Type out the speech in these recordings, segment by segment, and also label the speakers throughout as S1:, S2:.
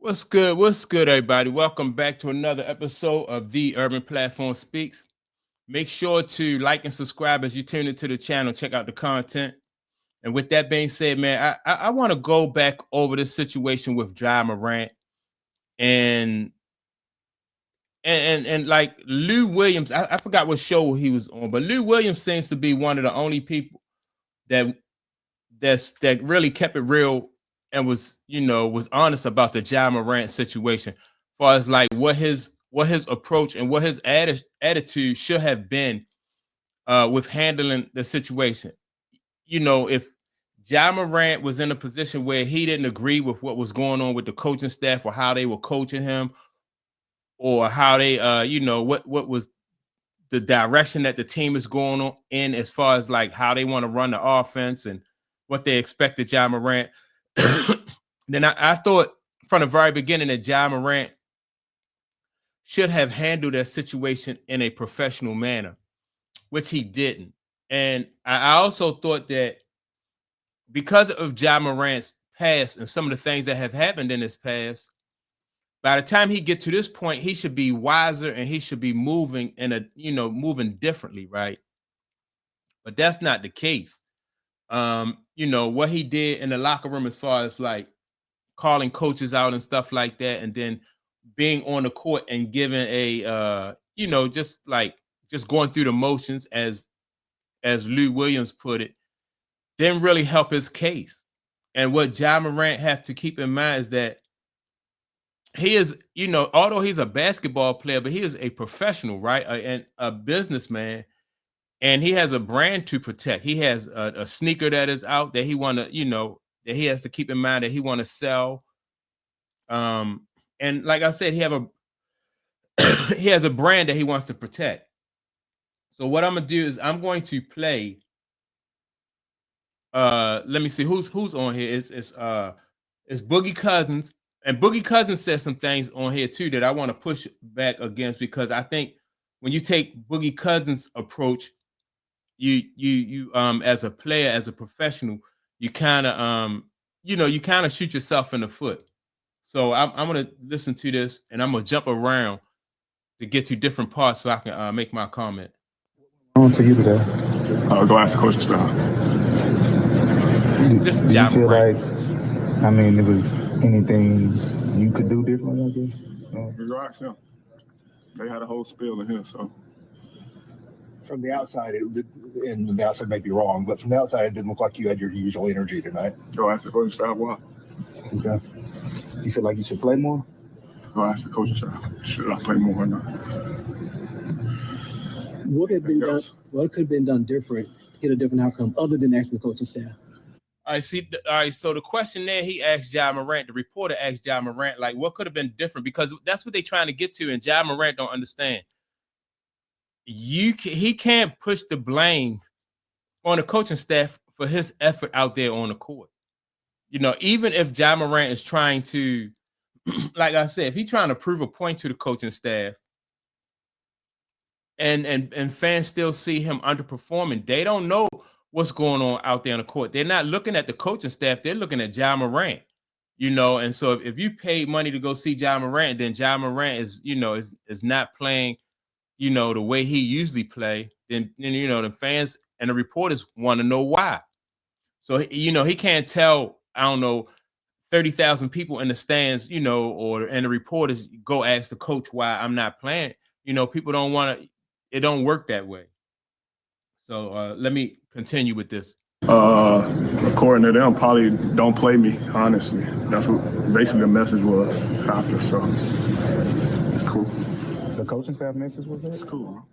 S1: What's good? What's good, everybody? Welcome back to another episode of The Urban Platform Speaks. Make sure to like and subscribe as you tune into the channel. Check out the content. And with that being said, man, I want to go back over this situation with Ja Morant and like Lou Williams. I forgot what show he was on, but Lou Williams seems to be one of the only people that that really kept it real and was honest about the Ja Morant situation, as far as like what his approach and what his attitude should have been with handling the situation. If Ja Morant was in a position where he didn't agree with what was going on with the coaching staff or how they were coaching him, or how they what was the direction that the team is going on in, as far as like how they want to run the offense and what they expected Ja Morant. Then I thought from the very beginning that Ja Morant should have handled that situation in a professional manner, which he didn't. And I also thought that because of Ja Morant's past and some of the things that have happened in his past, by the time he get to this point, he should be wiser and he should be moving moving differently, right? But that's not the case. What he did in the locker room, as far as like calling coaches out and stuff like that, and then being on the court and giving a just going through the motions, as Lou Williams put it, didn't really help his case. And what Ja Morant have to keep in mind is that he is, although he's a basketball player, but he is a professional, right? And a businessman, and he has a brand to protect. He has a sneaker that is out that he want to, that he has to keep in mind that he want to sell. And like I said, he has a brand that he wants to protect. So what I'm gonna do is I'm going to play. Let me see who's on here. It's Boogie Cousins, and Boogie Cousins says some things on here too that I want to push back against, because I think when you take Boogie Cousins' approach, you as a player, as a professional, you kind of shoot yourself in the foot. So I'm gonna listen to this, and I'm gonna jump around to get to different parts so I can make my comment.
S2: On to you today.
S3: Go ask the coaching staff.
S1: This
S2: Do you
S1: Ja
S2: feel
S1: Morant.
S2: like, I mean, there was anything you could do differently, I guess?
S3: You go ask them. They had a whole spiel in here, so.
S4: From the outside, and the outside may be wrong, but from the outside, it didn't look like you had your usual energy tonight.
S3: Go ask the coaching staff why.
S2: Okay. You feel like you should play more?
S3: Go ask the coaching staff. Should I play more or not?
S5: What had been done? What could have been done different to get a different outcome, other than asking the coaching staff?
S1: All right. So the question there, he asked Ja Morant. The reporter asked Ja Morant, like, what could have been different? Because that's what they're trying to get to, and Ja Morant don't understand. He can't push the blame on the coaching staff for his effort out there on the court. Even if Ja Morant is trying to, like I said, if he's trying to prove a point to the coaching staff, and fans still see him underperforming, they don't know what's going on out there on the court. They're not looking at the coaching staff, they're looking at Ja Morant. And so if you paid money to go see Ja Morant, then Ja Morant is not playing the way he usually play, then the fans and the reporters want to know why. So he can't tell, I don't know, 30,000 people in the stands, and the reporters go ask the coach why I'm not playing. People don't want to. It don't work that way. So let me continue with this.
S3: According to them, probably don't play me, honestly. That's what basically the message was after, so it's cool.
S2: The coaching staff message was
S3: It's
S2: that?
S3: cool, bro.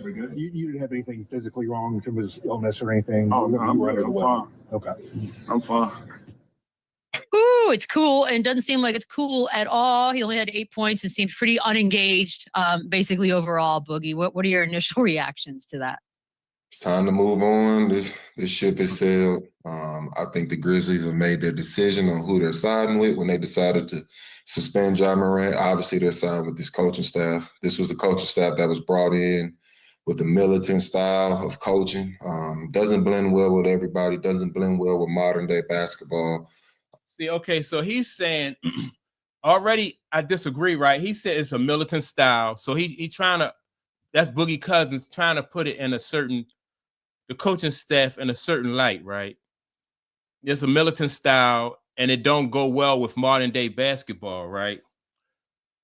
S3: We good?
S4: You didn't have anything physically wrong in terms of illness or anything?
S3: Oh, no, I'm
S4: right
S3: good. I'm
S4: away.
S3: fine.
S4: Okay.
S3: I'm fine.
S6: Ooh, it's cool. And it doesn't seem like it's cool at all. He only had 8 points and seemed pretty unengaged, basically overall, Boogie. What are your initial reactions to that?
S7: It's time to move on. This ship is sailed. I think the Grizzlies have made their decision on who they're siding with when they decided to suspend Ja Morant. Obviously, they're siding with this coaching staff. This was a coaching staff that was brought in with a militant style of coaching. Doesn't blend well with everybody. Doesn't blend well with modern day basketball.
S1: See, okay, so he's saying already I disagree, right? He said it's a militant style. So he trying to, that's Boogie Cousins trying to put it in the coaching staff in a certain light, right? There's a militant style and it don't go well with modern day basketball, right?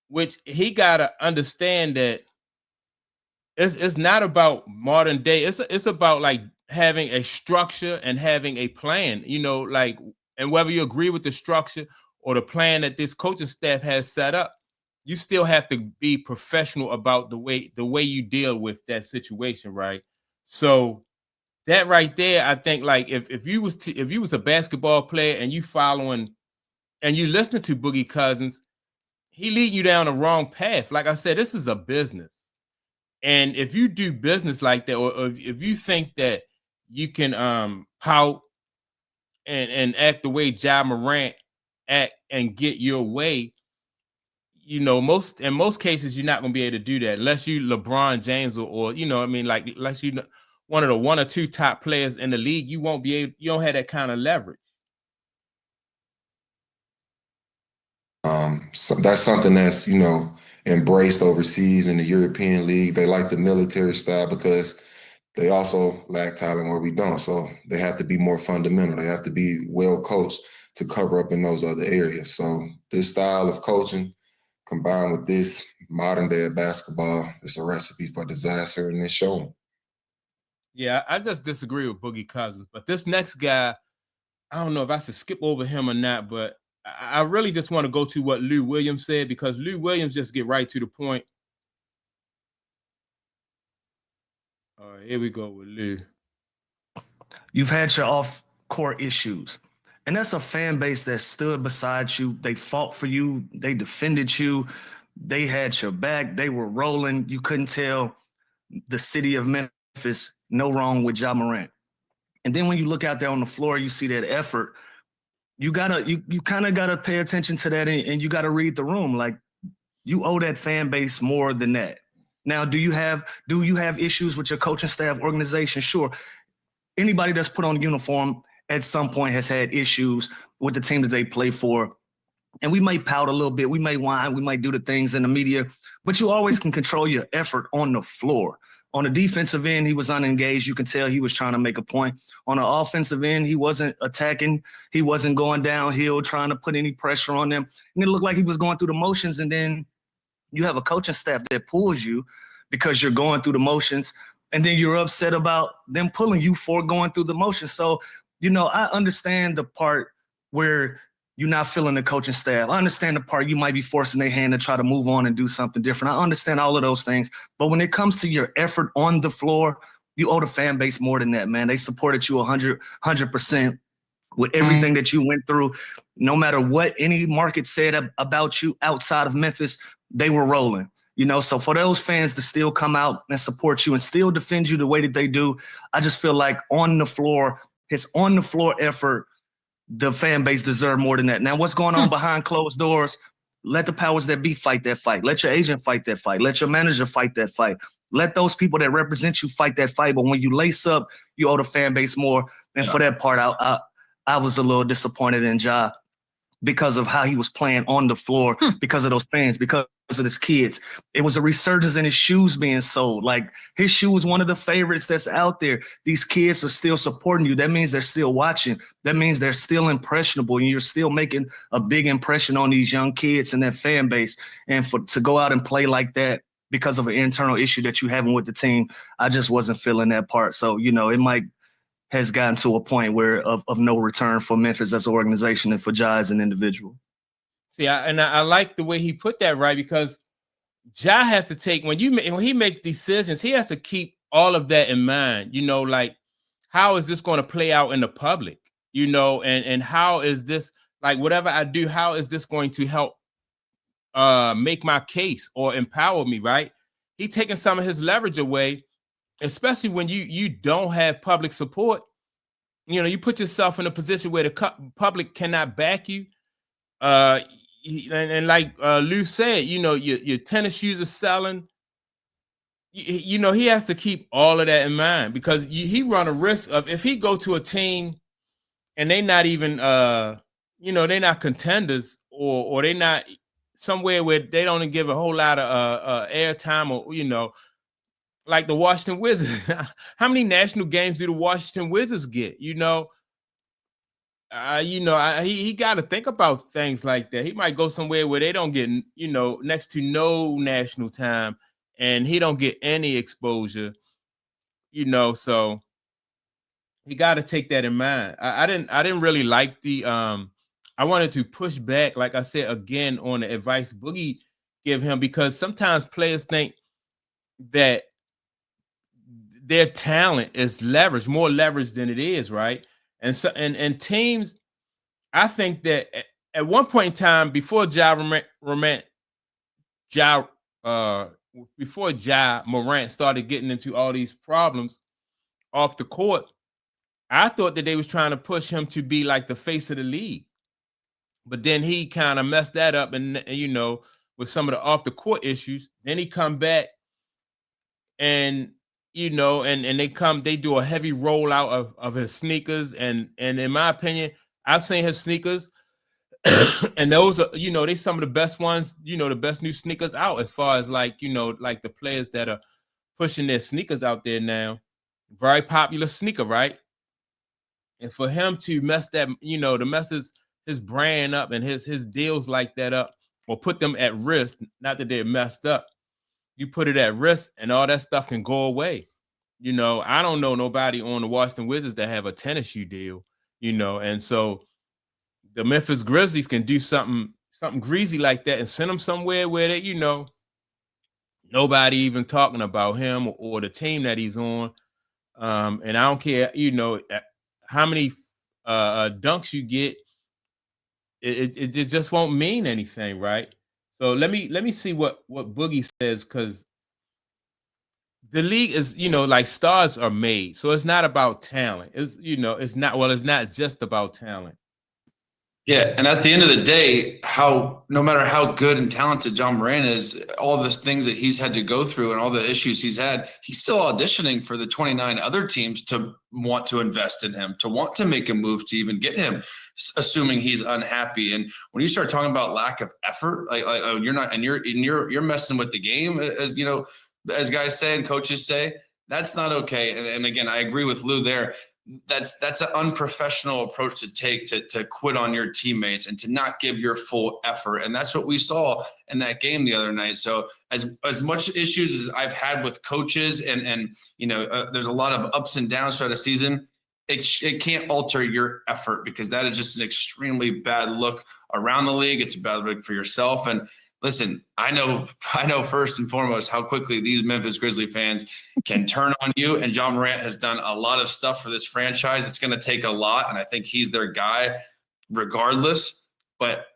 S1: Which he gotta understand that it's not about modern day. It's about like having a structure and having a plan, like, and whether you agree with the structure or the plan that this coaching staff has set up, you still have to be professional about the way you deal with that situation, right? So that right there, I think, like, if you was a basketball player and you following and you listening to Boogie Cousins, he leading you down the wrong path. Like I said, this is a business. And if you do business like that, or if you think that you can pout and act the way Ja Morant act and get your way, in most cases you're not going to be able to do that unless you LeBron James or like unless you one of the one or two top players in the league. You won't be able. You don't have that kind of leverage.
S7: So that's something that's embraced overseas in the European League. They like the military style because they also lack talent where we don't. So they have to be more fundamental. They have to be well coached to cover up in those other areas. So this style of coaching combined with this modern day of basketball is a recipe for disaster, and it's showing.
S1: Yeah, I just disagree with Boogie Cousins. But this next guy, I don't know if I should skip over him or not, but I really just want to go to what Lou Williams said, because Lou Williams just get right to the point. All right, here we go with Lou.
S8: You've had your off-court issues, and that's a fan base that stood beside you. They fought for you. They defended you. They had your back. They were rolling. You couldn't tell the city of Memphis no wrong with Ja Morant. And then when you look out there on the floor, you see that effort. You kind of gotta pay attention to that, and you gotta read the room. Like, you owe that fan base more than that. Now, do you have issues with your coaching staff, organization? Sure. Anybody that's put on a uniform at some point has had issues with the team that they play for. And we might pout a little bit, we may whine, we might do the things in the media, but you always can control your effort on the floor. On the defensive end, he was unengaged. You can tell he was trying to make a point. On the offensive end, he wasn't attacking. He wasn't going downhill, trying to put any pressure on them. And it looked like he was going through the motions. And then you have a coaching staff that pulls you because you're going through the motions. And then you're upset about them pulling you for going through the motions. So, I understand the part where you're not feeling the coaching staff. I understand the part you might be forcing their hand to try to move on and do something different. I understand all of those things. But when it comes to your effort on the floor, you owe the fan base more than that, man. They supported you 100% with everything that you went through. No matter what any market said about you outside of Memphis, they were rolling. So for those fans to still come out and support you and still defend you the way that they do, I just feel like his on the floor effort, the fan base deserve more than that. Now, what's going on behind closed doors? Let the powers that be fight that fight. Let your agent fight that fight. Let your manager fight that fight. Let those people that represent you fight that fight. But when you lace up, you owe the fan base more. And for that part, I was a little disappointed in Ja because of how he was playing on the floor, because of those fans, because of his kids. It was a resurgence in his shoes being sold. Like, his shoe was one of the favorites that's out there. These kids are still supporting you. That means they're still watching. That means they're still impressionable, and you're still making a big impression on these young kids and that fan base. And to go out and play like that because of an internal issue that you having with the team, I just wasn't feeling that part. So, it has gotten to a point where of no return for Memphis as an organization and for Ja as an individual.
S1: See, I like the way he put that, right? Because Ja has to take, when he make decisions, he has to keep all of that in mind. Like, how is this going to play out in the public? And how is this, like, whatever I do, how is this going to help make my case or empower me, right? He taking some of his leverage away, especially when you don't have public support. You put yourself in a position where the public cannot back you. And like Lou said, your tennis shoes are selling. He has to keep all of that in mind, because he run a risk of, if he go to a team and they not even, they're not contenders, or they not somewhere where they don't give a whole lot of airtime, or like the Washington Wizards. How many national games do the Washington Wizards get? He got to think about things like that. He might go somewhere where they don't get, next to no national time, and he don't get any exposure. So he got to take that in mind. I didn't really like the. I wanted to push back, like I said again, on the advice Boogie give him, because sometimes players think that their talent is leverage, more leverage than it is, right? And so, and teams, I think that at one point in time, before Morant started getting into all these problems off the court, I thought that they was trying to push him to be like the face of the league. But then he kind of messed that up, and with some of the off the court issues. Then he come back, and they do a heavy rollout of his sneakers, and in my opinion, I've seen his sneakers, and those are they some of the best ones, the best new sneakers out, as far as like the players that are pushing their sneakers out there now. Very popular sneaker, right? And for him to mess that, to mess his brand up and his deals like that up, or put them at risk, not that they're messed up, you put it at risk and all that stuff can go away. I don't know nobody on the Washington Wizards that have a tennis shoe deal, and so the Memphis Grizzlies can do something greasy like that and send them somewhere where they, nobody even talking about him or the team that he's on. And I don't care, how many dunks you get, it just won't mean anything, right? So let me see what Boogie says, because the league is, like stars are made, so it's not about talent. It's not just about talent.
S9: Yeah, and at the end of the day, no matter how good and talented John Morant is, all the things that he's had to go through and all the issues he's had, he's still auditioning for the 29 other teams to want to invest in him, to want to make a move to even get him, assuming he's unhappy. And when you start talking about lack of effort, like you're not, and you're messing with the game, as guys say and coaches say, that's not okay. And again, I agree with Lou there. That's an unprofessional approach to take to quit on your teammates and to not give your full effort. And that's what we saw in that game the other night. So as much issues as I've had with coaches and there's a lot of ups and downs throughout a season, it can't alter your effort, because that is just an extremely bad look around the league. It's a bad look for yourself. And listen, I know first and foremost how quickly these Memphis Grizzly fans can turn on you. And John Morant has done a lot of stuff for this franchise. It's going to take a lot, and I think he's their guy regardless. But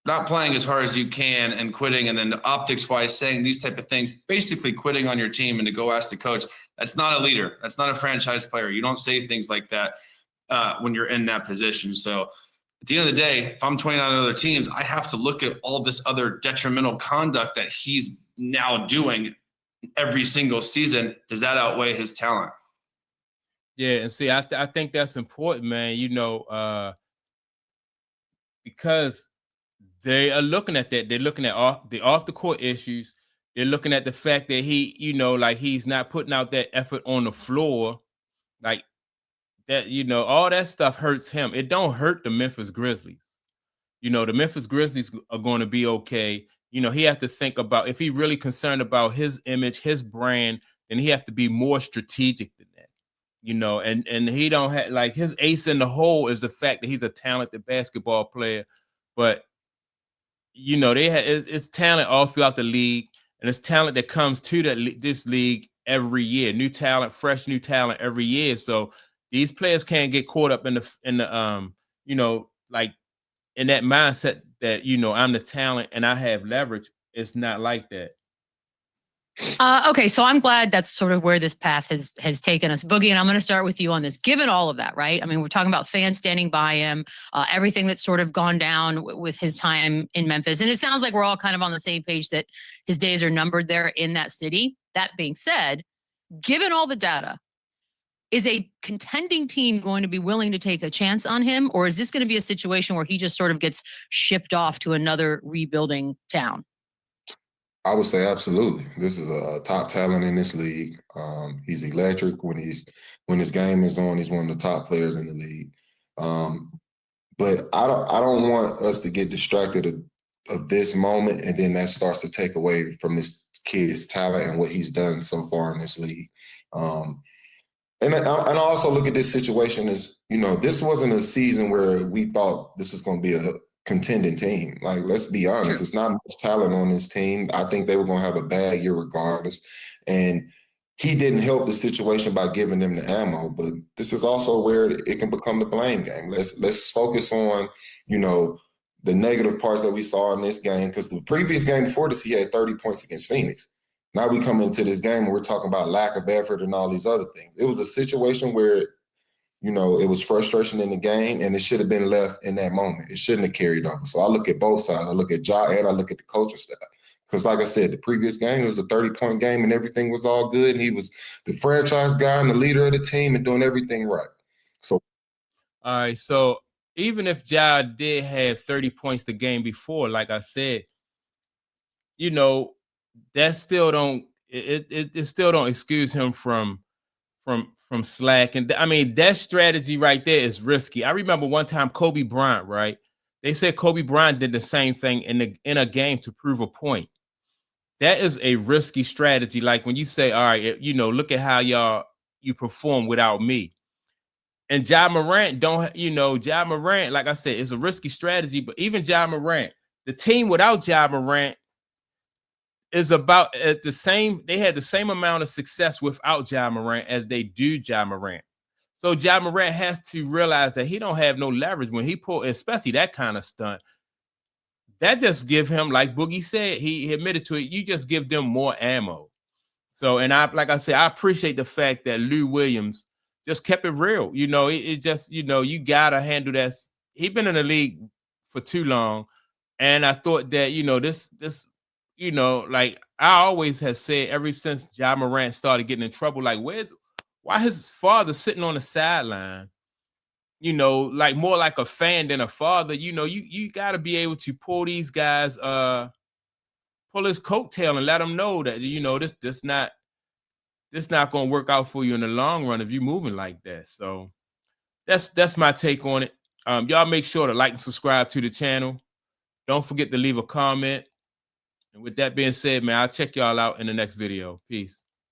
S9: not playing as hard as you can and quitting, and then optics-wise saying these type of things, basically quitting on your team and to go ask the coach, that's not a leader. That's not a franchise player. You don't say things like that when you're in that position. So at the end of the day, if I'm 29 other teams, I have to look at all this other detrimental conduct that he's now doing every single season. Does that outweigh his talent?
S1: Yeah, and see, I think that's important, man. Because they are looking at that. They're looking at off the court issues. They're looking at the fact that he, like he's not putting out that effort on the floor, like that. All that stuff hurts him. It don't hurt the Memphis Grizzlies. The Memphis Grizzlies are going to be okay. He have to think about, if he really concerned about his image, his brand, then he have to be more strategic than that. And he don't have, like, his ace in the hole is the fact that he's a talented basketball player, but it's talent all throughout the league, and it's talent that comes to this league every year. New talent, fresh new talent every year. So these players can't get caught up in the like in that mindset that I'm the talent and I have leverage. It's not like that.
S6: Okay, so I'm glad that's sort of where this path has taken us, Boogie. And I'm going to start with you on this. Given all of that, right? I mean, we're talking about fans standing by him, everything that's sort of gone down with his time in Memphis, and it sounds like we're all kind of on the same page that his days are numbered there in that city. That being said, given all the data, is a contending team going to be willing to take a chance on him, or is this going to be a situation where he just sort of gets shipped off to another rebuilding town?
S7: I would say absolutely. This is a top talent in this league. He's electric when his game is on. He's one of the top players in the league. But I don't want us to get distracted of this moment, and then that starts to take away from this kid's talent and what he's done so far in this league. And I also look at this situation as, this wasn't a season where we thought this was going to be a contending team. Like, let's be honest, it's not much talent on this team. I think they were going to have a bad year regardless. And he didn't help the situation by giving them the ammo, but this is also where it can become the blame game. Let's focus on, the negative parts that we saw in this game, because the previous game before this, he had 30 points against Phoenix. Now we come into this game and we're talking about lack of effort and all these other things. It was a situation where, it was frustration in the game, and it should have been left in that moment. It shouldn't have carried over. So I look at both sides. I look at Ja and I look at the coaching staff. Because like I said, the previous game, it was a 30-point game and everything was all good. And he was the franchise guy and the leader of the team and doing everything right. So,
S1: all right. So even if Ja did have 30 points the game before, like I said, that still don't it still don't excuse him from slack. And I mean, that strategy right there is risky. I remember one time Kobe Bryant, right? They said Kobe Bryant did the same thing in a game to prove a point. That is a risky strategy. Like when you say, all right, look at how you perform without me. And Ja Morant Ja Morant, like I said, it's a risky strategy, but even Ja Morant, the team without Ja Morant is about at the same. They had the same amount of success without Ja Morant as they do Ja Morant. So Ja Morant has to realize that he don't have no leverage when he pull, especially that kind of stunt. That just give him, like Boogie said, he admitted to it. You just give them more ammo. So, and like I said, I appreciate the fact that Lou Williams just kept it real. It just, you gotta handle that. He's been in the league for too long, and I thought that this. Like I always have said ever since Ja Morant started getting in trouble, like why his father sitting on the sideline, like more like a fan than a father. You got to be able to pull these guys, pull his coattail and let them know that, this not going to work out for you in the long run if you're moving like that. So that's my take on it. Y'all make sure to like and subscribe to the channel. Don't forget to leave a comment. And with that being said, man, I'll check y'all out in the next video. Peace.